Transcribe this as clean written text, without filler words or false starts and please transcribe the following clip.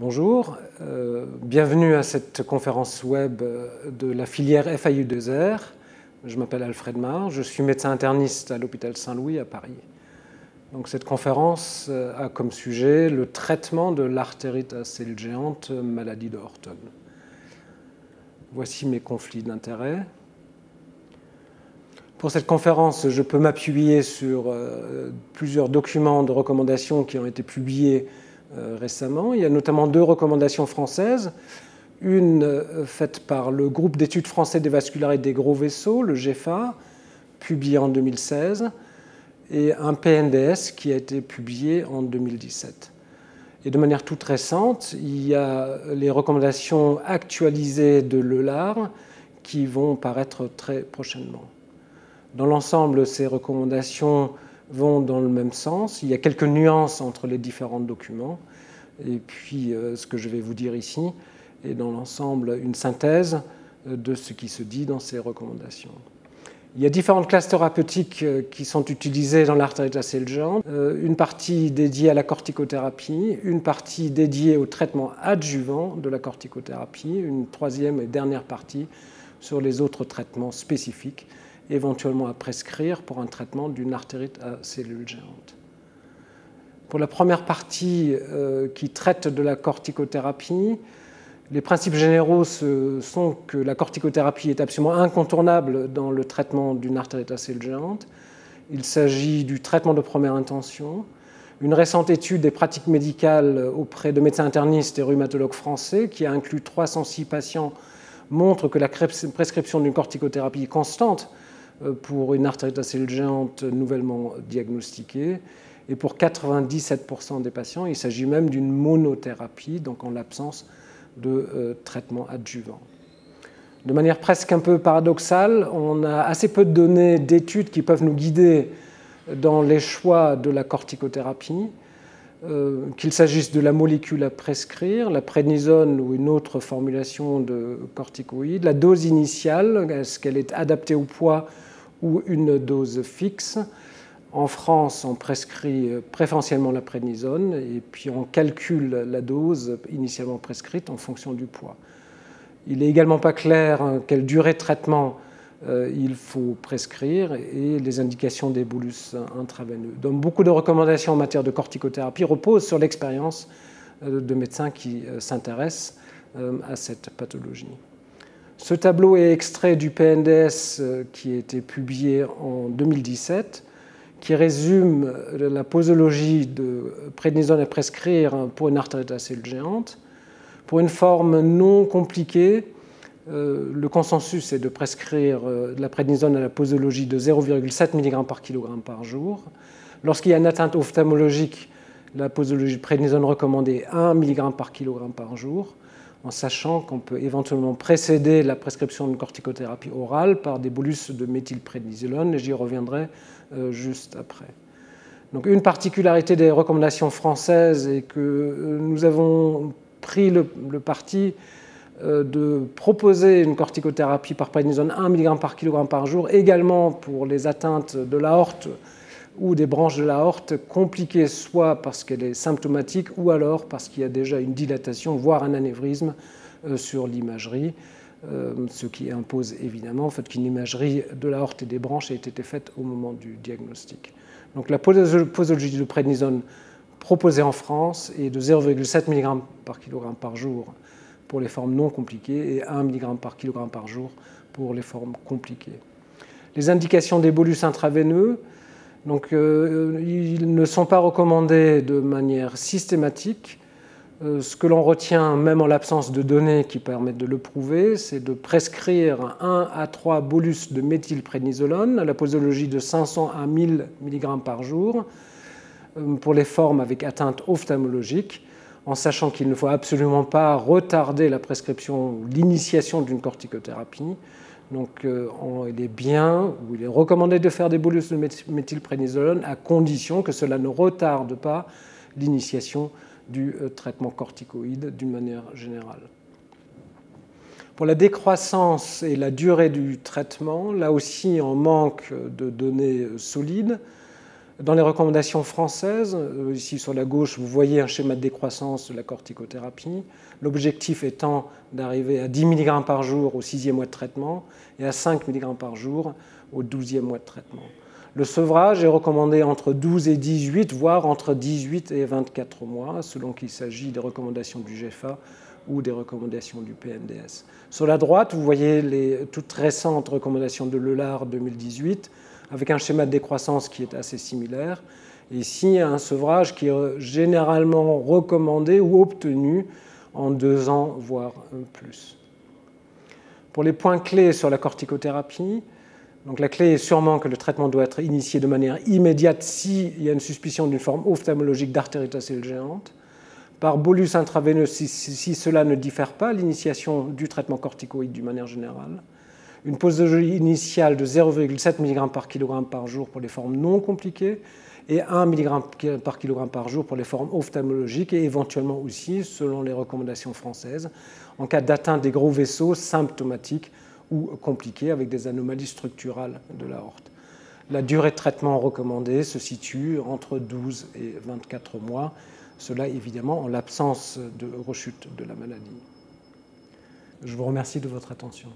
Bonjour, bienvenue à cette conférence web de la filière FIU2R. Je m'appelle Alfred Marr, je suis médecin interniste à l'hôpital Saint-Louis à Paris. Donc, cette conférence a comme sujet le traitement de l'artérite à cellules géantes, maladie de Horton. Voici mes conflits d'intérêts. Pour cette conférence, je peux m'appuyer sur plusieurs documents de recommandations qui ont été publiés récemment. Il y a notamment deux recommandations françaises. Une faite par le groupe d'études français des vascularites des gros vaisseaux, le GEFA, publié en 2016, et un PNDS qui a été publié en 2017. Et de manière toute récente, il y a les recommandations actualisées de l'EULAR qui vont paraître très prochainement. Dans l'ensemble, ces recommandations vont dans le même sens. Il y a quelques nuances entre les différents documents. Et puis, ce que je vais vous dire ici est dans l'ensemble une synthèse de ce qui se dit dans ces recommandations. Il y a différentes classes thérapeutiques qui sont utilisées dans l'artérite à cellules géantes. Une partie dédiée à la corticothérapie, une partie dédiée au traitement adjuvant de la corticothérapie, une troisième et dernière partie sur les autres traitements spécifiques, éventuellement à prescrire pour un traitement d'une artérite à cellules géantes. Pour la première partie qui traite de la corticothérapie, les principes généraux sont que la corticothérapie est absolument incontournable dans le traitement d'une artérite à cellules géantes. Il s'agit du traitement de première intention. Une récente étude des pratiques médicales auprès de médecins internistes et rhumatologues français, qui a inclus 306 patients, montre que la prescription d'une corticothérapie constante pour une artérite à cellules géantes nouvellement diagnostiquée. Et pour 97% des patients, il s'agit même d'une monothérapie, donc en l'absence de traitement adjuvant. De manière presque un peu paradoxale, on a assez peu de données d'études qui peuvent nous guider dans les choix de la corticothérapie, qu'il s'agisse de la molécule à prescrire, la prédnisone ou une autre formulation de corticoïdes, la dose initiale, est-ce qu'elle est adaptée au poids ou une dose fixe. En France, on prescrit préférentiellement la prédnisone et puis on calcule la dose initialement prescrite en fonction du poids. Il n'est également pas clair quelle durée de traitement il faut prescrire et les indications des bolus intraveineux. Donc, beaucoup de recommandations en matière de corticothérapie reposent sur l'expérience de médecins qui s'intéressent à cette pathologie. Ce tableau est extrait du PNDS qui a été publié en 2017, qui résume la posologie de prédnisone à prescrire pour une artérite à cellules géantes. Pour une forme non compliquée, le consensus est de prescrire de la prédnisone à la posologie de 0,7 mg par kg par jour. Lorsqu'il y a une atteinte ophtalmologique, la posologie de prédnisone recommandée est 1 mg par kg par jour, en sachant qu'on peut éventuellement précéder la prescription d'une corticothérapie orale par des bolus de méthylprédnisolone, et j'y reviendrai juste après. Donc, une particularité des recommandations françaises est que nous avons pris le parti de proposer une corticothérapie par prédnisone 1 mg par kg par jour, également pour les atteintes de l'aorte ou des branches de l'aorte compliquées, soit parce qu'elle est symptomatique ou alors parce qu'il y a déjà une dilatation, voire un anévrisme sur l'imagerie, ce qui impose évidemment le fait qu'une imagerie de l'aorte et des branches ait été faite au moment du diagnostic. Donc, la posologie de prédnisone proposée en France est de 0,7 mg par kg par jour pour les formes non compliquées et 1 mg par kg par jour pour les formes compliquées. Les indications des bolus intraveineux, donc, ils ne sont pas recommandés de manière systématique. Ce que l'on retient, même en l'absence de données qui permettent de le prouver, c'est de prescrire 1 à 3 bolus de méthylprédnisolone à la posologie de 500 à 1000 mg par jour pour les formes avec atteinte ophtalmologique, en sachant qu'il ne faut absolument pas retarder la prescription ou l'initiation d'une corticothérapie. Donc, il est bien ou il est recommandé de faire des bolus de méthylprédnisolone à condition que cela ne retarde pas l'initiation du traitement corticoïde d'une manière générale. Pour la décroissance et la durée du traitement, là aussi on manque de données solides. Dans les recommandations françaises, ici sur la gauche, vous voyez un schéma de décroissance de la corticothérapie, l'objectif étant d'arriver à 10 mg par jour au 6e mois de traitement et à 5 mg par jour au 12e mois de traitement. Le sevrage est recommandé entre 12 et 18, voire entre 18 et 24 mois, selon qu'il s'agit des recommandations du GFA ou des recommandations du PNDS. Sur la droite, vous voyez les toutes récentes recommandations de l'EULAR 2018, avec un schéma de décroissance qui est assez similaire. Et ici, un sevrage qui est généralement recommandé ou obtenu en 2 ans, voire plus. Pour les points clés sur la corticothérapie, donc la clé est sûrement que le traitement doit être initié de manière immédiate s'il y a une suspicion d'une forme ophtalmologique d'artériosclérose géante. Par bolus intraveineux, si cela ne diffère pas, l'initiation du traitement corticoïde d'une manière générale. Une posologie initiale de 0,7 mg par kg par jour pour les formes non compliquées et 1 mg par kg par jour pour les formes ophtalmologiques et éventuellement aussi, selon les recommandations françaises, en cas d'atteinte des gros vaisseaux symptomatiques ou compliqués avec des anomalies structurales de l'aorte. La durée de traitement recommandée se situe entre 12 et 24 mois, cela évidemment en l'absence de rechute de la maladie. Je vous remercie de votre attention.